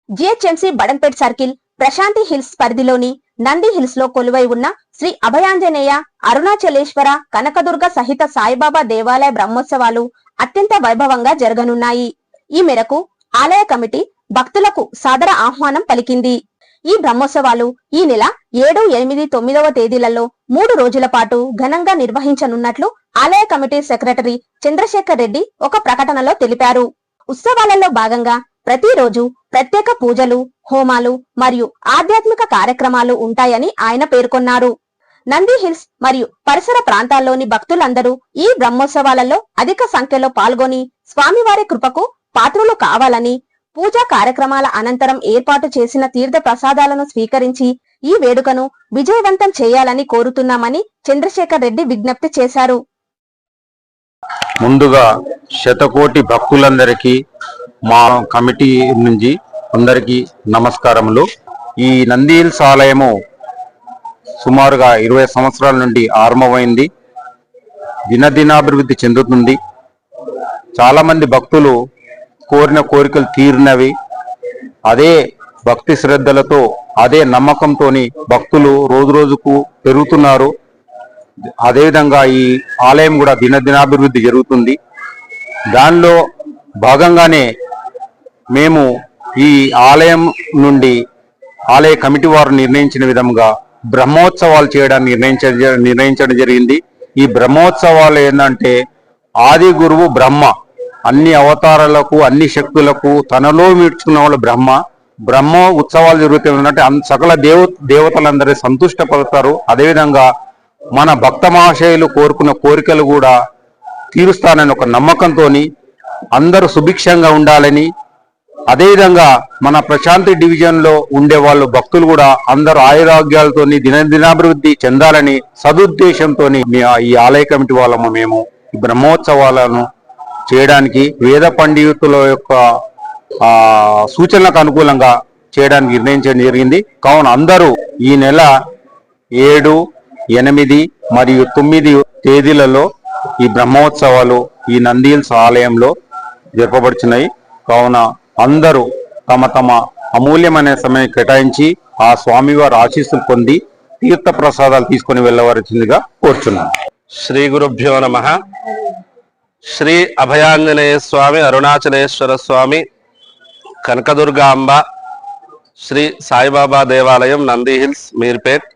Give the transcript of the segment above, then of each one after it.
GHMC Badangpet circle Prashanti hills పరిధిలోని Nandi hills లో కొలువై ఉన్న శ్రీ అభయాంజనేయ అరుణాచలేశ్వర కనకదుర్గ సహిత సాయిబాబా దేవాలయ బ్రహ్మోత్సవాలు అత్యంత వైభవంగా జరగనున్నాయి. ఈ మేరకు ఆలయ కమిటీ భక్తులకు సాదర ఆహ్వానం పలికింది. ఈ బ్రహ్మోత్సవాలు ఈ నెల 7, 8, 9వ తేదీలలో 3 రోజుల పాటు ఘనంగా నిర్వహించనున్నట్లు ఆలయ కమిటీ సెక్రటరీ చంద్రశేఖర్ రెడ్డి ఒక ప్రకటనలో తెలిపారు. ఉత్సవాలలో భాగంగా ప్రతిరోజు ప్రత్యేక పూజలు, హోమాలు మరియు ఆధ్యాత్మిక కార్యక్రమాలు ఉంటాయని ఆయన పేర్కొన్నారు. నంది హిల్స్ మరియు పరిసర ప్రాంతాల్లోని భక్తులందరూ ఈ బ్రహ్మోత్సవాలలో అధిక సంఖ్యలో పాల్గొని స్వామివారి కృపకు పాత్రులు కావాలని, పూజా కార్యక్రమాల అనంతరం ఏర్పాటు చేసిన తీర్థ ప్రసాదాలను స్వీకరించి ఈ వేడుకను విజయవంతం చేయాలని కోరుతున్నామని చంద్రశేఖర్ రెడ్డి విజ్ఞప్తి చేశారు. ముందుగా శతకోటి భక్తులందరికీ మా కమిటీ నుంచి అందరికీ నమస్కారములు. ఈ నంది హిల్స్ ఆలయము సుమారుగా 20 సంవత్సరాల నుండి ఆరంభమైంది. దినదినాభివృద్ధి చెందుతుంది. చాలా మంది భక్తులు కోరిన కోరికలు తీరినవి. అదే భక్తి శ్రద్ధలతో, అదే నమ్మకంతో భక్తులు రోజు రోజుకు పెరుగుతున్నారు. అదేవిధంగా ఈ ఆలయం కూడా దినదినాభివృద్ధి జరుగుతుంది. దానిలో భాగంగానే మేము ఈ ఆలయం నుండి ఆలయ కమిటీ వారు నిర్ణయించిన విధంగా బ్రహ్మోత్సవాలు చేయడానికి నిర్ణయించడం జరిగింది. ఈ బ్రహ్మోత్సవాలు ఏంటంటే ఆది గురువు బ్రహ్మ, అన్ని అవతారాలకు అన్ని శక్తులకు తనలో మీడ్చుకున్న వాళ్ళు బ్రహ్మ ఉత్సవాలు జరుగుతాయంటే సకల దేవతలందరూ సంతుష్టపడతారు. అదేవిధంగా మన భక్త మహాశయులు కోరుకున్న కోరికలు కూడా తీరుస్తానని ఒక నమ్మకంతో అందరూ సుభిక్షంగా ఉండాలని, అదేవిధంగా మన ప్రశాంతి డివిజన్ లో ఉండే వాళ్ళు భక్తులు కూడా అందరూ ఆయురాగ్యాలతో దినదినాభివృద్ధి చెందాలని సదుద్దేశంతో ఈ ఆలయ కమిటీ వాళ్ళము మేము ఈ బ్రహ్మోత్సవాలను చేయడానికి వేద పండితుల యొక్క సూచనలకు అనుకూలంగా చేయడానికి నిర్ణయించడం జరిగింది. కావున అందరూ ఈ నెల 7, 8 మరియు 9 తేదీలలో ఈ బ్రహ్మోత్సవాలు ఈ నంది హిల్స్ ఆలయంలో జరపబడుచున్నాయి. కావున అందరూ తమ తమ అమూల్యమైన సమయం కేటాయించి ఆ స్వామివారి ఆశీస్సులు పొంది తీర్థ ప్రసాదాలు తీసుకొని వెళ్ళవలసిందిగా కోరుచున్నాను. శ్రీ గురుభ్యో నమః. శ్రీ అభయాంజనేయ స్వామి, అరుణాచలేశ్వర స్వామి, కనకదుర్గాంబ, శ్రీ సాయిబాబా దేవాలయం, నంది హిల్స్, మీర్పేట్.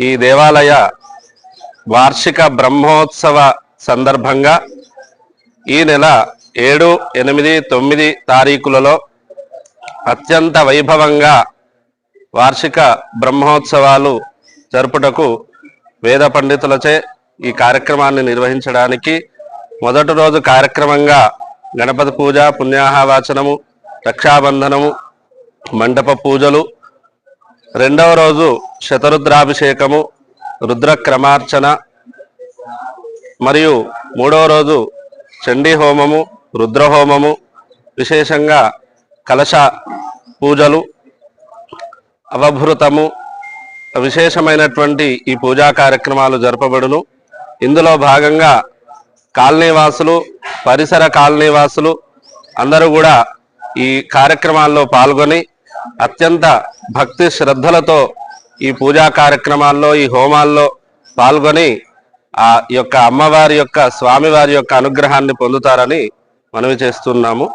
ఈ దేవాలయ వార్షిక బ్రహ్మోత్సవ సందర్భంగా ఈ నెల 7, 8, 9 తారీఖులలో అత్యంత వైభవంగా వార్షిక బ్రహ్మోత్సవాలు జరుపుటకు వేద పండితులచే ఈ కార్యక్రమాన్ని నిర్వహించడానికి మొదటి రోజు కార్యక్రమంగా గణపతి పూజ, పుణ్యాహవాచనము, రక్షాబంధనము, మండప పూజలు, రెండవ రోజు శతరుద్రాభిషేకము, రుద్రక్రమార్చన మరియు మూడవ రోజు చండీ హోమము, రుద్రహోమము, విశేషంగా కలశ పూజలు, అవభృతము, విశేషమైనటువంటి ఈ పూజా కార్యక్రమాలు జరపబడును. ఇందులో భాగంగా కాలనీవాసులు, పరిసర కాలనీవాసులు అందరూ కూడా ఈ కార్యక్రమాల్లో పాల్గొని అత్యంత భక్తి శ్రద్ధలతో ఈ పూజా కార్యక్రమాల్లో, ఈ హోమాల్లో పాల్గొని ఆ యొక్క అమ్మవారి యొక్క, స్వామివారి యొక్క అనుగ్రహాన్ని పొందుతారని మనవి చేస్తున్నాము.